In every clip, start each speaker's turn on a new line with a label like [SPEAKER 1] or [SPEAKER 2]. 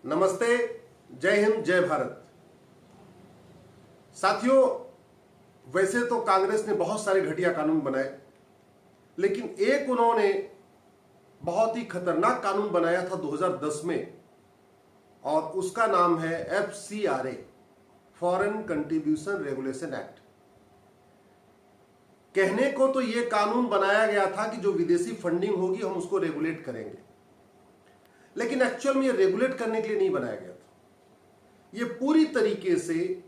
[SPEAKER 1] नमस्ते, जय हिंद, जय भारत। साथियों, वैसे तो कांग्रेस ने बहुत सारे घटिया कानून बनाए, लेकिन एक उन्होंने बहुत ही खतरनाक कानून बनाया था 2010 में, और उसका नाम है FCRA, foreign contribution regulation act. कहने को तो यह कानून बनाया गया था कि जो विदेशी फंडिंग होगी हम उसको रेगुलेट करेंगे, लेकिन एक्चुअल में यह रेगुलेट करने के लिए नहीं बनाया गया था। यह पूरी तरीके से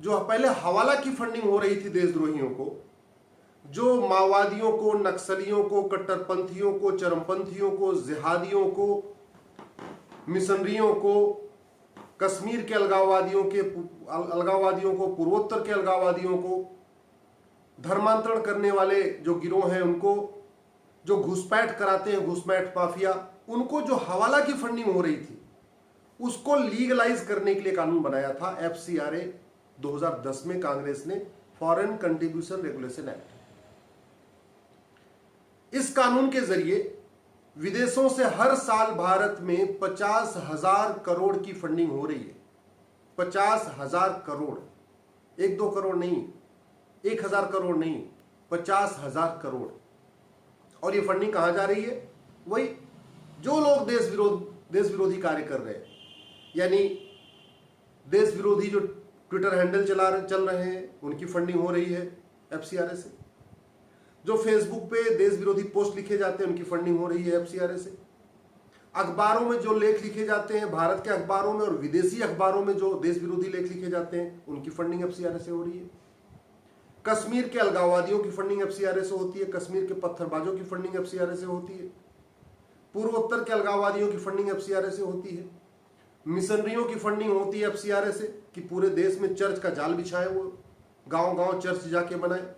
[SPEAKER 1] जो पहले हवाला की फंडिंग हो रही थी देशद्रोहियों को, जो माओवादियों को, नक्सलियों को, कट्टरपंथियों को, चरमपंथियों को, जिहादियों को, मिशनरियों को, कश्मीर के अलगाववादियों को, पूर्वोत्तर के अलगाववादियों को, धर्मांतरण करने वाले जो गिरोह हैं उनको, जो घुसपैठ कराते हैं, घुसपैठ माफिया, उनको जो हवाला की फंडिंग हो रही थी उसको लीगलाइज करने के लिए कानून बनाया था FCRA 2010 में कांग्रेस ने, फॉरेन कंट्रीब्यूशन रेगुलेशन एक्ट। इस कानून के जरिए विदेशों से हर साल भारत में 50,000 करोड़ की फंडिंग हो रही है। 50,000 करोड़, 1-2 करोड़ नहीं, 1,000 करोड़ नहीं, 50,000 करोड़। और ये फंडिंग कहां जा रही है? वही जो लोग देश विरोधी कार्य कर रहे हैं, यानी देश विरोधी जो ट्विटर हैंडल चल रहे हैं उनकी फंडिंग हो रही है FCRA से। जो फेसबुक पे देश विरोधी पोस्ट लिखे जाते हैं उनकी फंडिंग हो रही है FCRA से। अखबारों में जो लेख लिखे जाते हैं, भारत के अखबारों में और विदेशी अखबारों में जो देश विरोधी लेख लिखे जाते हैं उनकी फंडिंग FCRA से हो रही है। कश्मीर के अलगाववादियों की फंडिंग FCRA से होती है, कश्मीर के पत्थरबाजों की फंडिंग FCRA से होती है, पूर्वोत्तर के अलगाववादियों की फंडिंग FCRA से होती है, मिशनरियों की फंडिंग होती है FCRA से कि पूरे देश में चर्च का जाल बिछाए, वो गांव गांव चर्च जाके बनाए,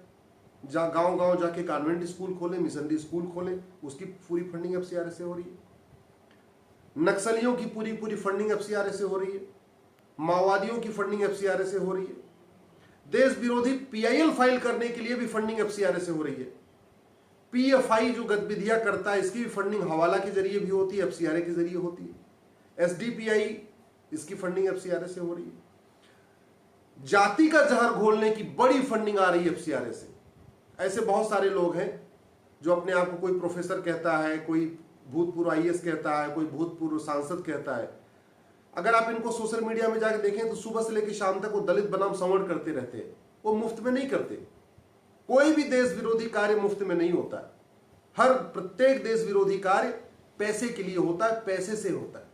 [SPEAKER 1] गांव गांव जाके कॉन्वेंट स्कूल खोले, मिशनरी स्कूल खोले, उसकी पूरी फंडिंग FCRA से हो रही है। नक्सलियों की पूरी फंडिंग FCRA से हो रही है, माओवादियों की फंडिंग FCRA से हो रही है, देश विरोधी PIL फाइल करने के लिए भी फंडिंग FCRA से हो रही है। PFI जो गतिविधियां करता है इसकी भी फंडिंग हवाला के जरिए भी होती है, FCRA के जरिए होती है। SDPI इसकी फंडिंग FCRA से हो रही है। जाति का जहर घोलने की बड़ी फंडिंग आ रही है FCRA से। ऐसे बहुत सारे लोग हैं जो अपने आप को कोई प्रोफेसर कहता है, कोई भूतपूर्व IAS कहता है, कोई भूतपूर्व सांसद कहता है। अगर आप इनको सोशल मीडिया में जाकर देखें तो सुबह से लेकर शाम तक वो दलित बनाम संवर्ण करते रहते हैं। वो मुफ्त में नहीं करते। कोई भी देश विरोधी कार्य मुफ्त में नहीं होता है। हर प्रत्येक देश विरोधी कार्य पैसे के लिए होता है, पैसे से होता है।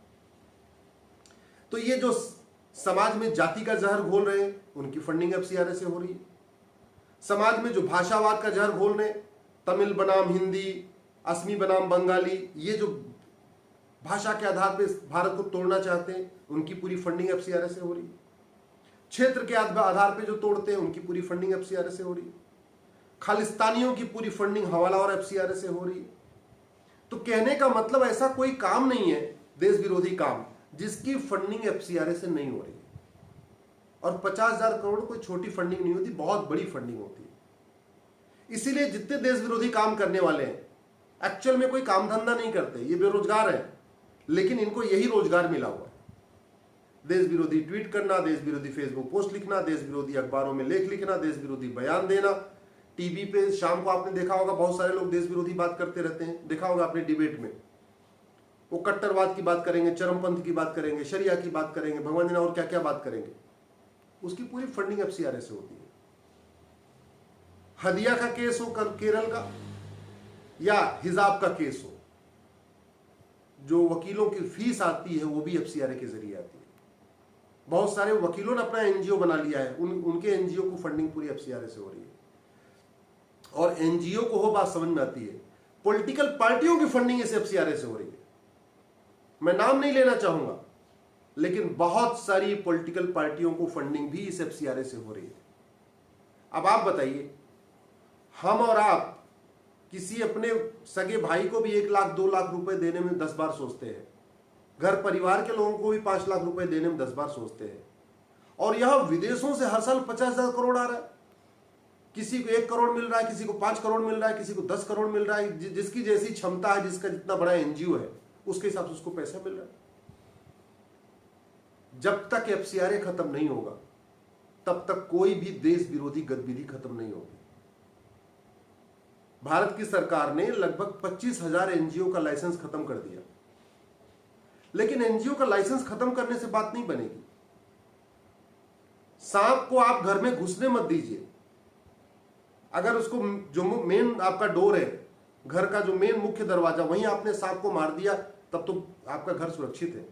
[SPEAKER 1] तो ये जो समाज में जाति का जहर घोल रहे हैं उनकी फंडिंग FCRA से हो रही है। समाज में जो भाषावाद का जहर घोल रहे हैं, तमिल बनाम हिंदी, असमी बनाम बंगाली, ये जो भाषा के आधार पे भारत को तोड़ना चाहते हैं उनकी पूरी फंडिंग FCRA से हो रही है। क्षेत्र के आधार पे जो तोड़ते हैं उनकी पूरी फंडिंग FCRA से हो रही है। खालिस्तानियों की पूरी फंडिंग हवाला और FCRA से हो रही है। तो कहने का मतलब ऐसा कोई काम नहीं है देश विरोधी काम जिसकी फंडिंग FCRA से नहीं हो रही है। और 50,000 करोड़ कोई छोटी फंडिंग नहीं होती, बहुत बड़ी फंडिंग होती है। इसीलिए जितने देश विरोधी काम करने वाले हैं एक्चुअल में कोई काम धंधा नहीं करते, ये बेरोजगार है, लेकिन इनको यही रोजगार मिला हुआ है। देश विरोधी ट्वीट करना, देश विरोधी फेसबुक पोस्ट लिखना, देश विरोधी अखबारों में लेख लिखना, देश विरोधी बयान देना। टीवी पे शाम को आपने देखा होगा बहुत सारे लोग देश विरोधी बात करते रहते हैं, देखा होगा आपने डिबेट में। वो कट्टरवाद की बात करेंगे, चरमपंथ की बात करेंगे, शरिया की बात करेंगे, भगवान जाने और क्या क्या बात करेंगे। उसकी पूरी फंडिंग FCRA से होती है। हदिया का केस हो केरल का या हिजाब का केस हो, जो वकीलों की फीस आती है वो भी FCRA के जरिए आती है। बहुत सारे वकीलों ने अपना NGO बना लिया है, उनके NGO को फंडिंग पूरी FCRA से हो रही है। और NGO को हो बात समझ में आती है, पॉलिटिकल पार्टियों की फंडिंग इस FCRA से हो रही है। मैं नाम नहीं लेना चाहूंगा, लेकिन बहुत सारी पॉलिटिकल पार्टियों को फंडिंग भी इस FCRA से हो रही है। अब आप बताइए, हम और आप किसी अपने सगे भाई को भी 1 लाख 2 लाख रुपए देने में 10 बार सोचते हैं। घर परिवार के लोगों को भी 5 लाख रुपए देने में 10 बार सोचते हैं। और यहां विदेशों से हर साल 50,000 करोड़ आ रहा है। किसी को 1 करोड़ मिल रहा है, किसी को 5 करोड़ मिल रहा है, किसी को 10 करोड़ मिल रहा है। जिसकी जैसी क्षमता है, जिसका जितना बड़ा NGO है उसके हिसाब से उसको पैसा मिल रहा है। जब तक एफसीआरए खत्म नहीं होगा तब तक कोई भी देश विरोधी गतिविधि खत्म नहीं होगी। भारत की सरकार ने लगभग 25,000 एनजीओ का लाइसेंस खत्म कर दिया, लेकिन एनजीओ का लाइसेंस खत्म करने से बात नहीं बनेगी। सांप को आप घर में घुसने मत दीजिए। अगर उसको जो मेन आपका डोर है, घर का जो मेन मुख्य दरवाजा, वहीं आपने सांप को मार दिया, तब तो आपका घर सुरक्षित है।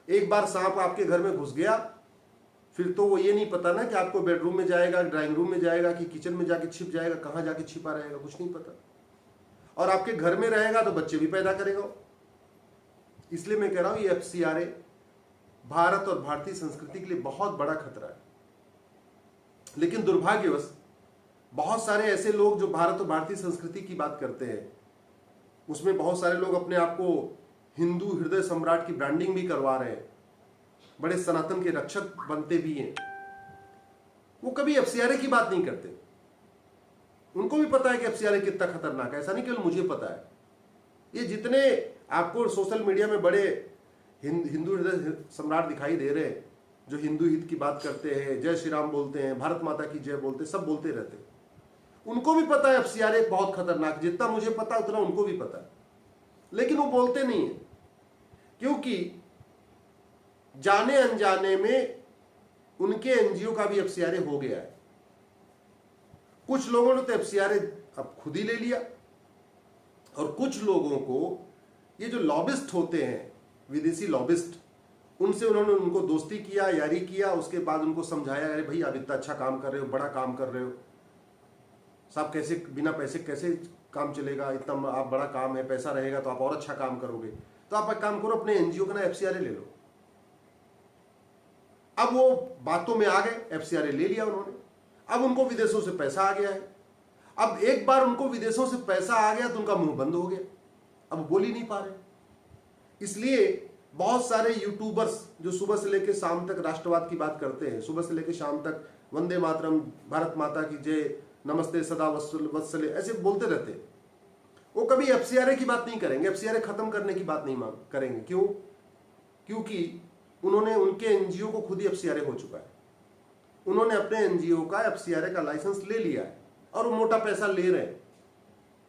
[SPEAKER 1] एक बार सांप आपके घर में घुस गया, फिर तो वो ये नहीं पता ना कि आपको बेडरूम में जाएगा, ड्राइंग रूम में जाएगा, कि किचन में जाके छिप जाएगा, कहां जाके छिपा रहेगा, कुछ नहीं पता। और आपके घर में रहेगा तो बच्चे भी पैदा करेगा। इसलिए मैं कह रहा हूं ये एफसीआरए भारत और भारतीय संस्कृति के लिए बहुत बड़ा खतरा है। लेकिन दुर्भाग्यवश बहुत सारे ऐसे लोग जो भारत और भारतीय संस्कृति की बात करते हैं, उसमें बहुत सारे लोग अपने आप को हिंदू हृदय सम्राट की ब्रांडिंग भी करवा रहे हैं, बड़े सनातन के रक्षक बनते भी हैं। वो कभी एफसीआरए की बात नहीं करते। उनको भी पता है कि एफसीआरए कितना खतरनाक है। ऐसा नहीं केवल मुझे पता है, ये जितने आपको सोशल मीडिया में बड़े हिंदू हृदय सम्राट दिखाई दे रहे हैं, जो हिंदू हित की बात करते हैं, जय श्री राम बोलते हैं, भारत माता की जय बोलते हैं, सब बोलते रहते हैं, उनको भी पता है एफसीआरए बहुत खतरनाक। जितना मुझे पता उतना उनको भी पता है, लेकिन वो बोलते नहीं है, क्योंकि जाने अनजाने में उनके एनजीओ का भी एफसीआरए हो गया है। कुछ लोगों ने तो एफसीआरए अब खुद ही ले लिया, और कुछ लोगों को ये जो लॉबिस्ट होते हैं, विदेशी लॉबिस्ट, उनसे उन्होंने उनको दोस्ती किया, यारी किया, उसके बाद उनको समझाया, अरे भाई आप इतना अच्छा काम कर रहे हो, बड़ा काम कर रहे हो साहब, कैसे बिना पैसे कैसे काम चलेगा, इतना आप बड़ा काम है, पैसा रहेगा तो आप और अच्छा काम करोगे, तो आप एक काम करो, अपने एनजीओ का ना एफसीआरए ले लो। अब वो बातों में आ गए, एफसीआरए ले लिया उन्होंने, अब उनको विदेशों से पैसा आ गया है। अब एक बार उनको विदेशों से पैसा आ गया तो उनका मुंह बंद हो गया, अब बोल ही नहीं पा रहे। इसलिए बहुत सारे यूट्यूबर्स जो सुबह से लेकर शाम तक राष्ट्रवाद की बात करते हैं, सुबह से लेकर शाम तक वंदे मातरम, भारत माता की जय, नमस्ते सदा वत्सले, ऐसे बोलते रहते हैं, वो कभी एफसीआरए की बात नहीं करेंगे, एफसीआरए खत्म करने की बात नहीं करेंगे। क्यों? क्योंकि उन्होंने, उनके एनजीओ को खुद ही एफसीआरए हो चुका है। उन्होंने अपने एनजीओ का एफसीआरए का लाइसेंस ले लिया है और वो मोटा पैसा ले रहे हैं।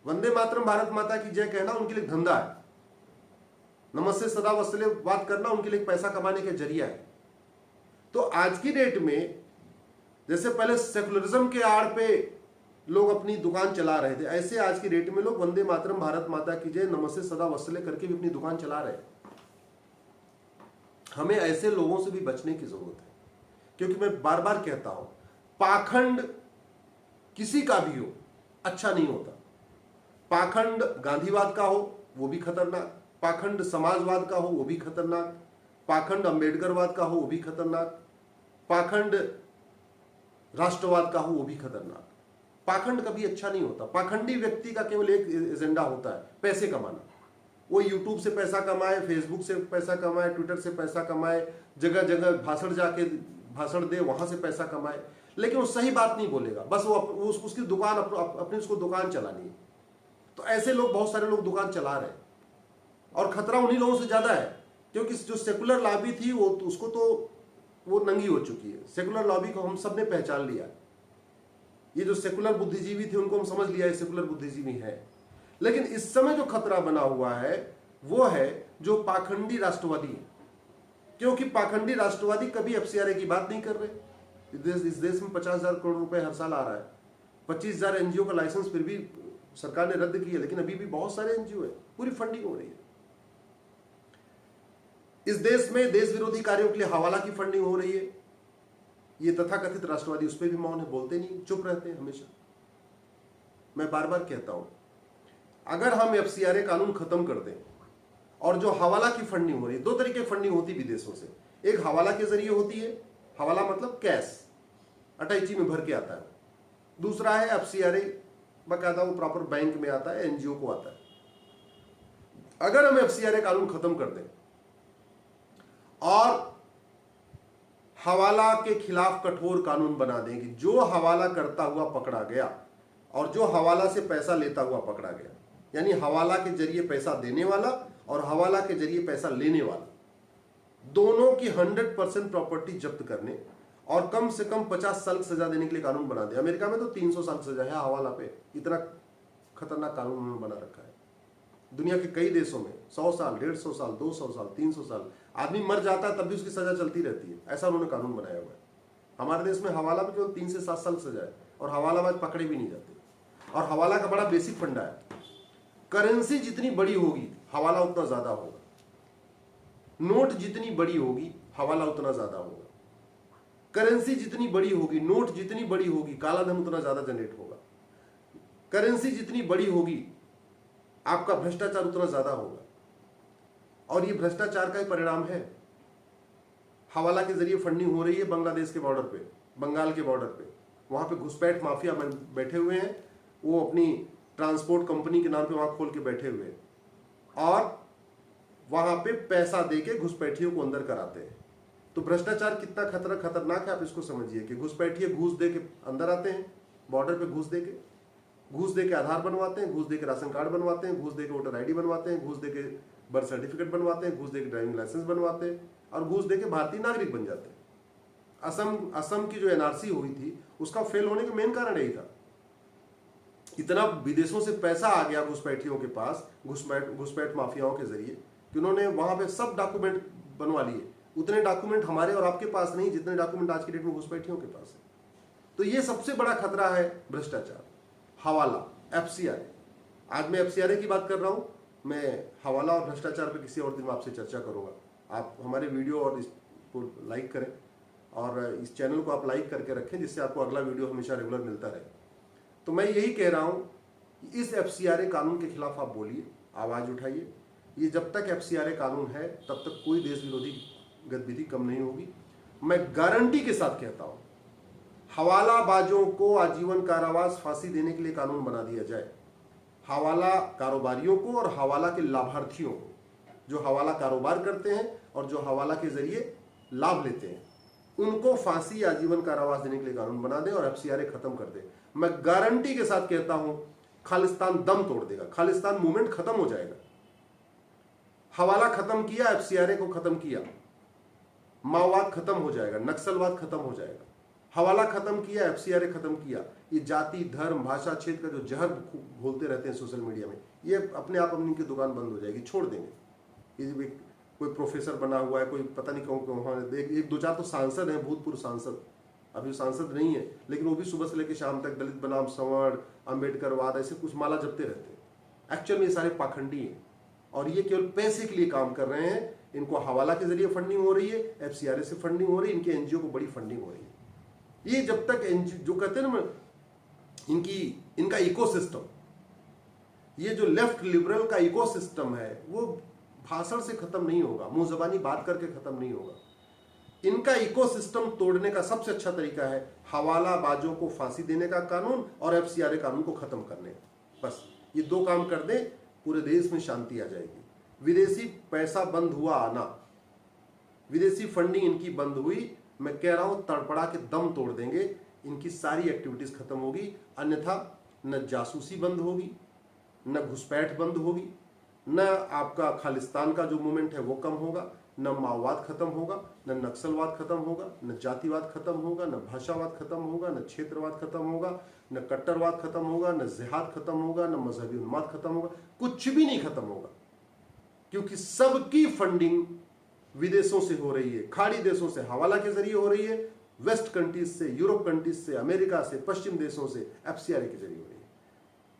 [SPEAKER 1] वंदे मातरम, भारत माता की जय कहना उनके लिए धंधा है, नमस्ते सदा वत्सले बात करना उनके लिए पैसा कमाने का जरिया है। तो आज की डेट में, जैसे पहले सेकुलरिज्म के आड़ पे लोग अपनी दुकान चला रहे थे, ऐसे आज की डेट में लोग वंदे मातरम, भारत माता की जय, नमस्ते सदा वत्सले करके भी अपनी दुकान चला रहे हैं। हमें ऐसे लोगों से भी बचने की जरूरत है, क्योंकि मैं बार बार कहता हूं, पाखंड किसी का भी हो अच्छा नहीं होता। पाखंड गांधीवाद का हो वो भी खतरनाक, पाखंड समाजवाद का हो वो भी खतरनाक, पाखंड अंबेडकरवाद का हो वो भी खतरनाक, पाखंड राष्ट्रवाद का हो वो भी खतरनाक। पाखंड कभी अच्छा नहीं होता। पाखंडी व्यक्ति का केवल एक एजेंडा होता है, पैसे कमाना। वो यूट्यूब से पैसा कमाए, फेसबुक से पैसा कमाए, ट्विटर से पैसा कमाए, जगह जगह भाषण दे, वहां से पैसा कमाए, लेकिन वो सही बात नहीं बोलेगा, बस वो उसकी दुकान अपनी उसको दुकान चलानी है। तो ऐसे लोग, बहुत सारे लोग दुकान चला रहे हैं, और खतरा उन्हीं लोगों से ज्यादा है, क्योंकि जो सेकुलर लॉबी थी वो उसको तो वो नंगी हो चुकी है। सेकुलर लॉबी को हम सब ने पहचान लिया। ये जो सेकुलर बुद्धिजीवी थे उनको हम समझ लिया है सेकुलर बुद्धिजीवी है। लेकिन इस समय जो खतरा बना हुआ है वो है जो पाखंडी राष्ट्रवादी है, क्योंकि पाखंडी राष्ट्रवादी कभी एफसीआरए की बात नहीं कर रहे। इस देश में 50,000 करोड़ रुपए हर साल आ रहा है, 25,000 एनजीओ का लाइसेंस फिर भी सरकार ने रद्द किया, लेकिन अभी भी बहुत सारे एनजीओ है, पूरी फंडिंग हो रही है। इस देश में देश विरोधी कार्यों के लिए हवाला की फंडिंग हो रही है। ये तथाकथित राष्ट्रवादी उस पर भी मौन है, बोलते नहीं, चुप रहते हैं हमेशा। मैं बार बार कहता हूं, अगर हम एफसीआरए कानून खत्म कर दें, और जो हवाला की फंडिंग हो रही है, दो तरीके की फंडिंग होती है विदेशों से, एक हवाला के जरिए होती है, हवाला मतलब कैश अटैची में भर के आता है, दूसरा है एफसीआरए, बकायदा वो प्रॉपर बैंक में आता है, एनजीओ को आता है। अगर हम एफसीआरए कानून खत्म कर दें और हवाला के खिलाफ कठोर कानून बना दें कि जो हवाला करता हुआ पकड़ा गया और जो हवाला से पैसा लेता हुआ पकड़ा गया, यानी हवाला के जरिए पैसा देने वाला और हवाला के जरिए पैसा लेने वाला, दोनों की 100% प्रॉपर्टी जब्त करने और कम से कम 50 साल की सजा देने के लिए कानून बना दिया। अमेरिका में तो 300 साल की सजा है हवाला पे, इतना खतरनाक कानून उन्होंने बना रखा है। दुनिया के कई देशों में 100 साल, 150 साल, 200 साल, 300 साल, आदमी मर जाता है तब भी उसकी सजा चलती रहती है, ऐसा उन्होंने कानून बनाया हुआ है। हमारे देश में हवाला में केवल 3 से 7 साल सजा है और हवालाबाज पकड़े भी नहीं जाते। और हवाला का बड़ा बेसिक फंडा है, करेंसी जितनी बड़ी होगी हवाला उतना ज्यादा होगा, नोट जितनी बड़ी होगी हवाला उतना ज्यादा होगा, करेंसी जितनी बड़ी होगी, नोट जितनी बड़ी होगी, काला धन उतना ज्यादा जनरेट होगा, करेंसी जितनी बड़ी होगी आपका भ्रष्टाचार उतना ज्यादा होगा। और ये भ्रष्टाचार का ही परिणाम है। हवाला के जरिए फंडिंग हो रही है बांग्लादेश के बॉर्डर पे, बंगाल के बॉर्डर पे, वहां पे घुसपैठ माफिया बैठे हुए हैं, वो अपनी ट्रांसपोर्ट कंपनी के नाम पे वहां खोल के बैठे हुए हैं और वहां पे पैसा देके घुसपैठियों को अंदर कराते हैं। तो भ्रष्टाचार कितना खतरनाक है आप इसको समझिए कि घुसपैठिए घूस दे के अंदर आते हैं, बॉर्डर पे घूस दे के आधार बनवाते हैं, घूस दे के राशन कार्ड बनवाते हैं, घूस दे के वोटर आईडी बनवाते हैं, घूस दे के बर्थ सर्टिफिकेट बनवाते हैं, घूस दे के ड्राइविंग लाइसेंस बनवाते हैं और घूस दे के भारतीय नागरिक बन जाते हैं। असम की जो एनआरसी हुई थी उसका फेल होने का मेन कारण यही था। इतना विदेशों से पैसा आ गया घुसपैठियों के पास, घुसपैठ माफियाओं के जरिए, कि उन्होंने वहां पे सब डॉक्यूमेंट बनवा लिए। उतने डॉक्यूमेंट हमारे और आपके पास नहीं जितने डॉक्यूमेंट आज की डेट में घुसपैठियों के पास है। तो ये सबसे बड़ा खतरा है भ्रष्टाचार, हवाला, एफसीआरए। आज मैं एफसीआरए की बात कर रहा हूं, मैं हवाला और भ्रष्टाचार पे किसी और दिन आपसे चर्चा करूंगा। आप हमारे वीडियो और इसको लाइक करें और इस चैनल को आप लाइक करके रखें जिससे आपको अगला वीडियो हमेशा रेगुलर मिलता रहे। तो मैं यही कह रहा हूं कि इस एफसीआरए कानून के खिलाफ आप बोलिए, आवाज उठाइए। ये जब तक एफसीआरए कानून है तब तक कोई देश विरोधी गतिविधि कम नहीं होगी। मैं गारंटी के साथ कहता हूं, हवालाबाजों को आजीवन कारावास, फांसी देने के लिए कानून बना दिया जाए। हवाला कारोबारियों को और हवाला के लाभार्थियों को, जो हवाला कारोबार करते हैं और जो हवाला के जरिए लाभ लेते हैं, उनको फांसी या आजीवन कारावास देने के लिए कानून बना दे और एफसीआरए खत्म कर दे। मैं गारंटी के साथ कहता हूं, खालिस्तान दम तोड़ देगा, खालिस्तान मूवमेंट खत्म हो जाएगा। हवाला खत्म किया, एफसीआरए को खत्म किया, माओवाद खत्म हो जाएगा, नक्सलवाद खत्म हो जाएगा। हवाला खत्म किया, एफसीआरए खत्म किया, ये जाति, धर्म, भाषा, क्षेत्र का जो जहर घोलते रहते हैं सोशल मीडिया में, ये अपने आप अपनी की दुकान बंद हो जाएगी, छोड़ देंगे। ये कोई प्रोफेसर बना हुआ है, कोई पता नहीं कौन, एक दो चार तो सांसद हैं, भूतपूर्व सांसद, अभी सांसद नहीं है, लेकिन वो भी सुबह से लेकर शाम तक दलित बनाम सवर्ण, अम्बेडकरवाद, ऐसे कुछ माला जपते रहते हैं। एक्चुअल में ये सारे पाखंडी हैं और ये केवल पैसे के लिए काम कर रहे हैं। इनको हवाला के जरिए फंडिंग हो रही है, एफसीआरए से फंडिंग हो रही है, इनके एनजीओ को बड़ी फंडिंग हो रही है। ये जब तक जो कहते हैं ना इनका इकोसिस्टम, ये जो लेफ्ट लिबरल का इकोसिस्टम है, वो भाषण से खत्म नहीं होगा, मुंह जबानी बात करके खत्म नहीं होगा। इनका इकोसिस्टम तोड़ने का सबसे अच्छा तरीका है हवालाबाजों को फांसी देने का कानून और एफसीआरए कानून को खत्म करने का। बस ये दो काम कर दें, पूरे देश में शांति आ जाएगी। विदेशी पैसा बंद हुआ आना, विदेशी फंडिंग इनकी बंद हुई, मैं कह रहा हूं तड़पड़ा के दम तोड़ देंगे, इनकी सारी एक्टिविटीज खत्म होगी। अन्यथा न जासूसी बंद होगी, न घुसपैठ बंद होगी, न आपका खालिस्तान का जो मूवमेंट है वो कम होगा, न माओवाद खत्म होगा, न नक्सलवाद खत्म होगा, न जातिवाद खत्म होगा, न भाषावाद खत्म होगा, न क्षेत्रवाद खत्म होगा, न कट्टरवाद खत्म होगा, न जिहाद खत्म होगा, न मजहबी उन्माद खत्म होगा, कुछ भी नहीं खत्म होगा। क्योंकि सबकी फंडिंग विदेशों से हो रही है, खाड़ी देशों से हवाला के जरिए हो रही है, वेस्ट कंट्रीज से, यूरोप कंट्रीज से, अमेरिका से, पश्चिम देशों से एफसीआरए के जरिए हो रही है।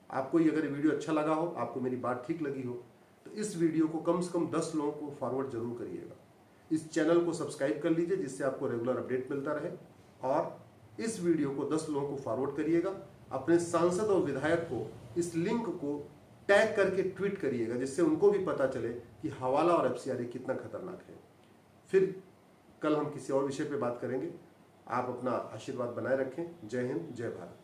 [SPEAKER 1] आपको ये अगर वीडियो अच्छा लगा हो, आपको मेरी बात ठीक लगी हो, तो इस वीडियो को कम से कम 10 लोगों को फॉरवर्ड जरूर करिएगा। इस चैनल को सब्सक्राइब कर लीजिए जिससे आपको रेगुलर अपडेट मिलता रहे, और इस वीडियो को 10 लोगों को फॉरवर्ड करिएगा। अपने सांसद और विधायक को इस लिंक को टैग करके ट्वीट करिएगा जिससे उनको भी पता चले कि हवाला और एफसीआरए कितना खतरनाक है। फिर कल हम किसी और विषय पे बात करेंगे। आप अपना आशीर्वाद बनाए रखें। जय हिंद, जय भारत।